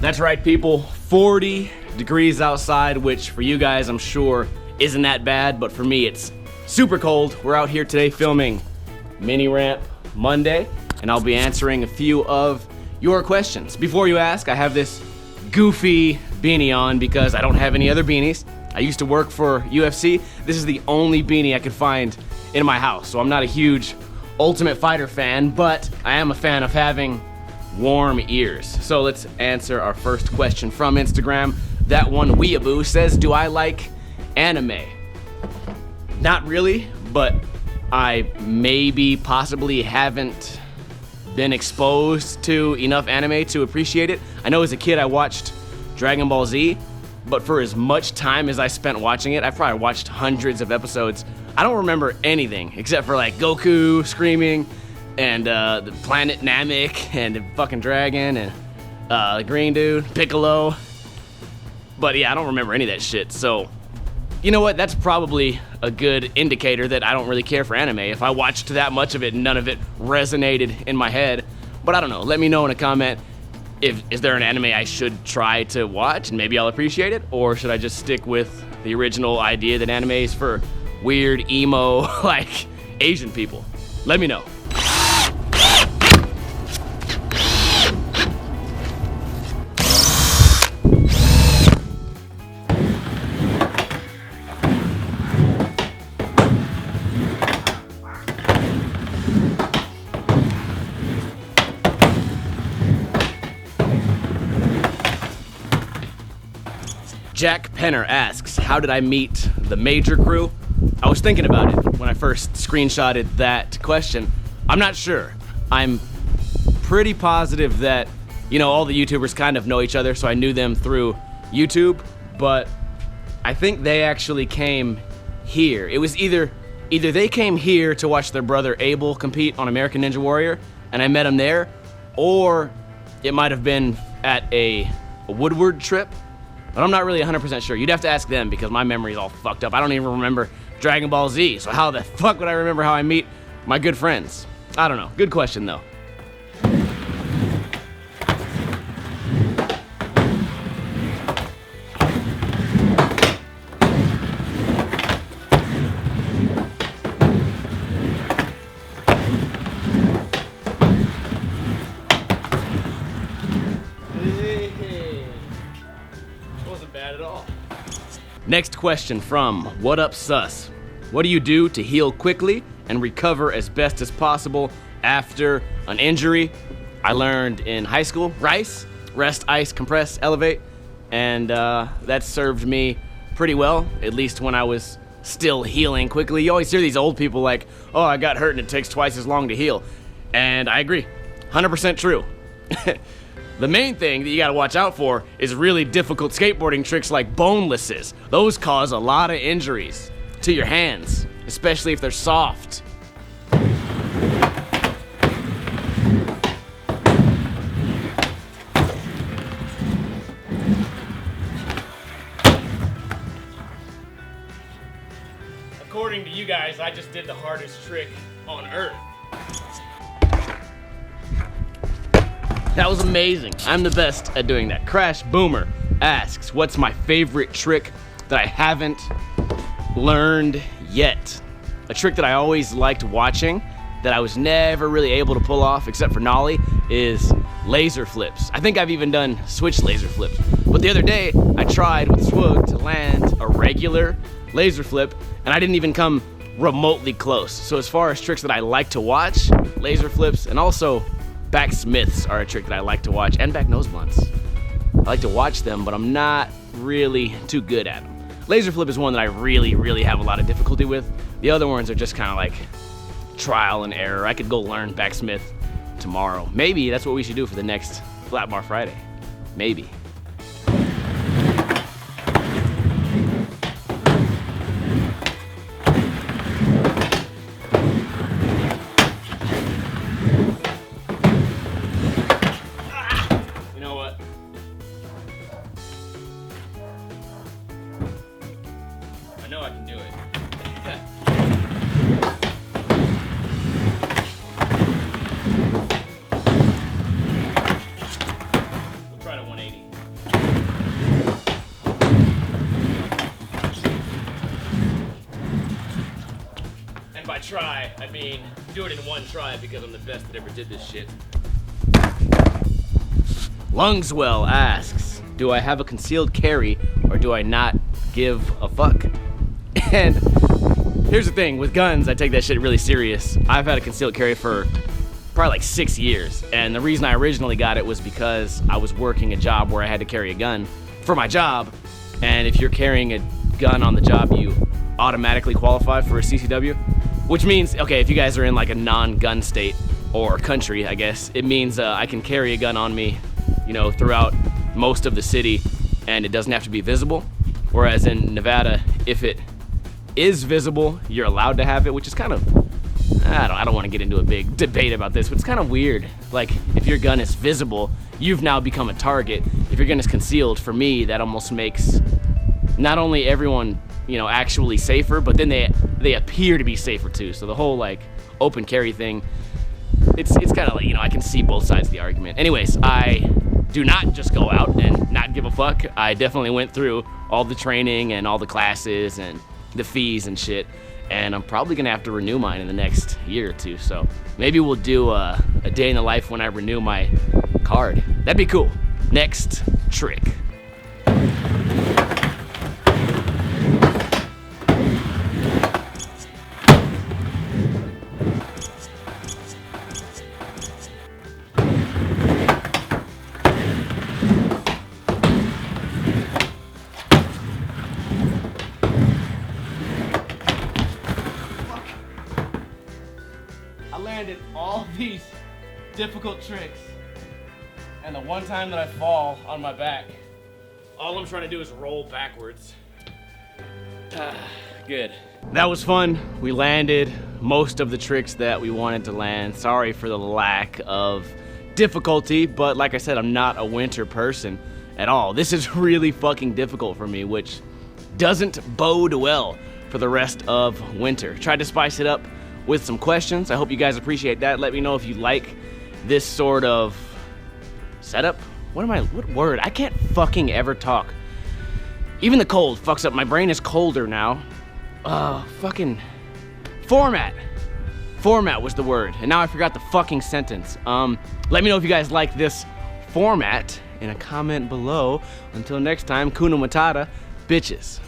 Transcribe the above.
That's right, people. 40 degrees outside, which for you guys, I'm sure, isn't that bad, but for me, it's super cold. We're out here today filming Miniramp Monday, and I'll be answering a few of your questions. Before you ask, I have this goofy beanie on because I don't have any other beanies. I used to work for UFC. This is the only beanie I could find in my house, so I'm not a huge Ultimate Fighter fan, but I am a fan of having warm ears. So let's answer our first question from Instagram. That one weeaboo says, do I like anime? Not really, but I maybe possibly haven't been exposed to enough anime to appreciate it. I know as a kid I watched Dragon Ball Z, but for as much time as I spent watching it, I've probably watched hundreds of episodes. I don't remember anything except for like Goku screaming and the planet Namek and the fucking dragon and the green dude, Piccolo. But yeah, I don't remember any of that shit. So, you know what? That's probably a good indicator that I don't really care for anime. If I watched that much of it and none of it resonated in my head. But I don't know. Let me know in a comment. Is there an anime I should try to watch and maybe I'll appreciate it? Or should I just stick with the original idea that anime is for weird, emo, like Asian people? Let me know. Jack Penner asks, how did I meet the major crew? I was thinking about it when I first screenshotted that question. I'm not sure. I'm pretty positive that, you know, all the YouTubers kind of know each other, so I knew them through YouTube, but I think they actually came here. It was either they came here to watch their brother Abel compete on American Ninja Warrior, and I met him there, or it might have been at a Woodward trip. But I'm not really 100% sure. You'd have to ask them because my memory is all fucked up. I don't even remember Dragon Ball Z, so how the fuck would I remember how I meet my good friends? I don't know. Good question, though. Bad at all. Next question from What Up Sus. What do you do to heal quickly and recover as best as possible after an injury? I learned in high school, RICE, rest, ice, compress, elevate, and that served me pretty well, at least when I was still healing quickly. You always hear these old people like, oh, I got hurt and it takes twice as long to heal. And I agree, 100% true. The main thing that you gotta watch out for is really difficult skateboarding tricks like bonelesses. Those cause a lot of injuries to your hands, especially if they're soft. According to you guys, I just did the hardest trick on earth. That was amazing. I'm the best at doing that. Crash Boomer asks, what's my favorite trick that I haven't learned yet? A trick that I always liked watching that I was never really able to pull off except for nollie is laser flips. I think I've even done switch laser flips. But the other day, I tried with Swug to land a regular laser flip and I didn't even come remotely close. So as far as tricks that I like to watch, laser flips and also backsmiths are a trick that I like to watch, and back nose blunts. I like to watch them, but I'm not really too good at them. Laser flip is one that I really have a lot of difficulty with. The other ones are just kind of like trial and error. I could go learn backsmith tomorrow. Maybe that's what we should do for the next Flatbar Friday. Maybe. know I can do it. We'll try to 180. try. I mean, do it in one try because I'm the best that ever did this shit. Lungswell asks, do I have a concealed carry or do I not give a fuck? And here's the thing, with guns, I take that shit really serious. I've had a concealed carry for probably like 6 years. And the reason I originally got it was because I was working a job where I had to carry a gun for my job. And if you're carrying a gun on the job, you automatically qualify for a CCW. Which means, okay, if you guys are in like a non-gun state or country, I guess, it means I can carry a gun on me, you know, throughout most of the city and it doesn't have to be visible. Whereas in Nevada, if it is visible, you're allowed to have it, which is kind of, I don't want to get into a big debate about this, but it's kind of weird. Like, if your gun is visible, you've now become a target. If your gun is concealed, for me, that almost makes not only everyone, you know, actually safer, but then they appear to be safer too. So the whole like open carry thing, it's kind of like, you know, I can see both sides of the argument. Anyways, I do not just go out and not give a fuck. I definitely went through all the training and all the classes and the fees and shit, and I'm probably gonna have to renew mine in the next year or two. So maybe we'll do a day in the life when I renew my card. That'd be cool. Next trick. I landed all these difficult tricks, and the one time that I fall on my back, all I'm trying to do is roll backwards. Good. That was fun. We landed most of the tricks that we wanted to land. Sorry for the lack of difficulty, but like I said, I'm not a winter person at all. This is really fucking difficult for me, which doesn't bode well for the rest of winter. Tried to spice it up with some questions. I hope you guys appreciate that. Let me know if you like this sort of setup. What word? I can't fucking ever talk. Even the cold fucks up. My brain is colder now. Fucking format. Format was the word, and now I forgot the fucking sentence. Let me know if you guys like this format in a comment below. Until next time, Kuna Matata, bitches.